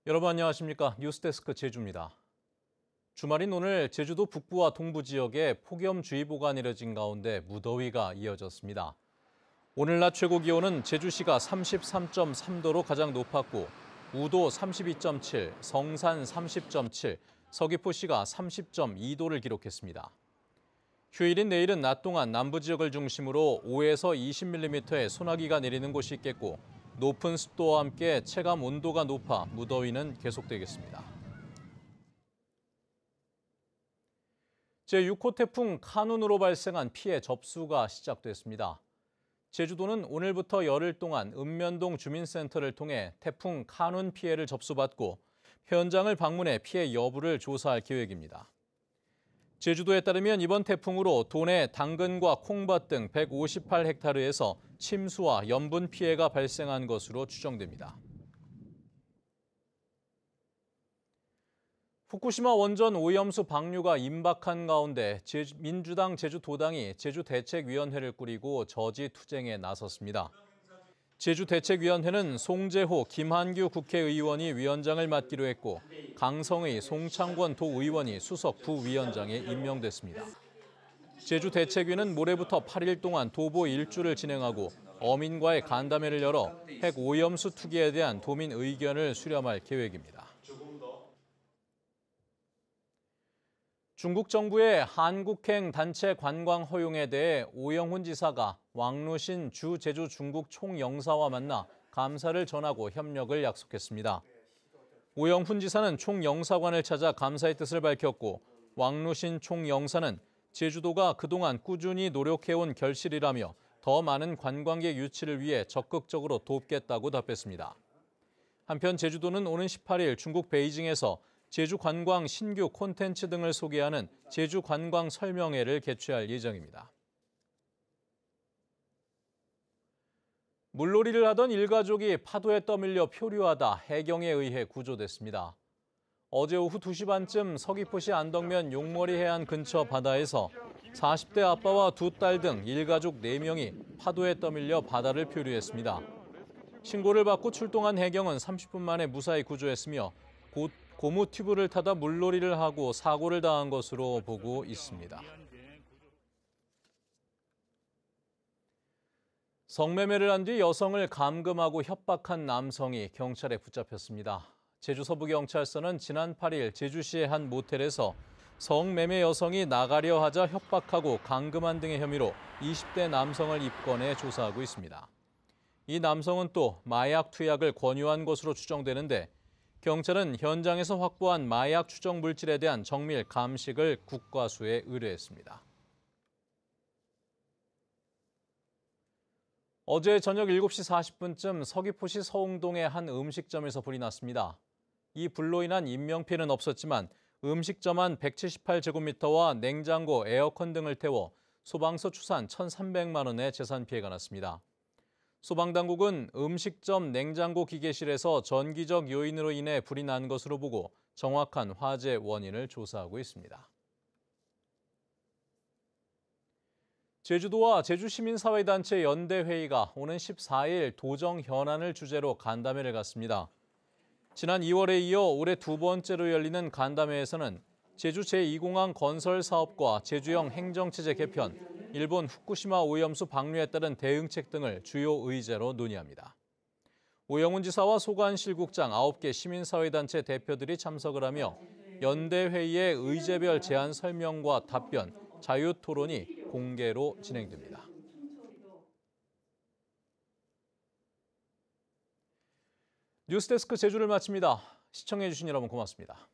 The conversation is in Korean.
여러분 안녕하십니까? 뉴스데스크 제주입니다. 주말인 오늘 제주도 북부와 동부 지역에 폭염주의보가 내려진 가운데 무더위가 이어졌습니다. 오늘 낮 최고 기온은 제주시가 33.3도로 가장 높았고 우도 32.7, 성산 30.7, 서귀포시가 30.2도를 기록했습니다. 휴일인 내일은 낮 동안 남부 지역을 중심으로 5에서 20mm의 소나기가 내리는 곳이 있겠고 높은 습도와 함께 체감 온도가 높아 무더위는 계속되겠습니다. 제6호 태풍 카눈으로 발생한 피해 접수가 시작됐습니다. 제주도는 오늘부터 열흘 동안 읍면동 주민센터를 통해 태풍 카눈 피해를 접수받고 현장을 방문해 피해 여부를 조사할 계획입니다. 제주도에 따르면 이번 태풍으로 도내 당근과 콩밭 등 158헥타르에서 침수와 염분 피해가 발생한 것으로 추정됩니다. 후쿠시마 원전 오염수 방류가 임박한 가운데 민주당 제주도당이 제주대책위원회를 꾸리고 저지투쟁에 나섰습니다. 제주대책위원회는 송재호, 김한규 국회의원이 위원장을 맡기로 했고 강성의, 송창권 도의원이 수석 부위원장에 임명됐습니다. 제주대책위는 모레부터 8일 동안 도보 일주를 진행하고 어민과의 간담회를 열어 핵 오염수 투기에 대한 도민 의견을 수렴할 계획입니다. 중국 정부의 한국행 단체 관광 허용에 대해 오영훈 지사가 왕루신 주 제주 중국 총영사와 만나 감사를 전하고 협력을 약속했습니다. 오영훈 지사는 총영사관을 찾아 감사의 뜻을 밝혔고 왕루신 총영사는 제주도가 그동안 꾸준히 노력해온 결실이라며 더 많은 관광객 유치를 위해 적극적으로 돕겠다고 답했습니다. 한편 제주도는 오는 18일 중국 베이징에서 제주 관광 신규 콘텐츠 등을 소개하는 제주 관광 설명회를 개최할 예정입니다. 물놀이를 하던 일가족이 파도에 떠밀려 표류하다 해경에 의해 구조됐습니다. 어제 오후 2시 반쯤 서귀포시 안덕면 용머리 해안 근처 바다에서 40대 아빠와 두 딸 등 일가족 4명이 파도에 떠밀려 바다를 표류했습니다. 신고를 받고 출동한 해경은 30분 만에 무사히 구조했으며 고무 튜브를 타다 물놀이를 하고 사고를 당한 것으로 보고 있습니다. 성매매를 한 뒤 여성을 감금하고 협박한 남성이 경찰에 붙잡혔습니다. 제주 서부경찰서는 지난 8일 제주시의 한 모텔에서 성매매 여성이 나가려 하자 협박하고 감금한 등의 혐의로 20대 남성을 입건해 조사하고 있습니다. 이 남성은 또 마약 투약을 권유한 것으로 추정되는데 경찰은 현장에서 확보한 마약 추정 물질에 대한 정밀 감식을 국과수에 의뢰했습니다. 어제 저녁 7시 40분쯤 서귀포시 서웅동의 한 음식점에서 불이 났습니다. 이 불로 인한 인명피해는 없었지만 음식점 안 178제곱미터와 냉장고, 에어컨 등을 태워 소방서 추산 1,300만 원의 재산 피해가 났습니다. 소방당국은 음식점 냉장고 기계실에서 전기적 요인으로 인해 불이 난 것으로 보고 정확한 화재 원인을 조사하고 있습니다. 제주도와 제주시민사회단체 연대회의가 오는 14일 도정 현안을 주제로 간담회를 갖습니다. 지난 2월에 이어 올해 두 번째로 열리는 간담회에서는 제주 제2공항 건설 사업과 제주형 행정체제 개편, 일본 후쿠시마 오염수 방류에 따른 대응책 등을 주요 의제로 논의합니다. 오영훈 지사와 소관실 국장 9개 시민사회단체 대표들이 참석을 하며 연대회의의 의제별 제안 설명과 답변, 자유토론이 공개로 진행됩니다. 뉴스데스크 제주를 마칩니다. 시청해주신 여러분 고맙습니다.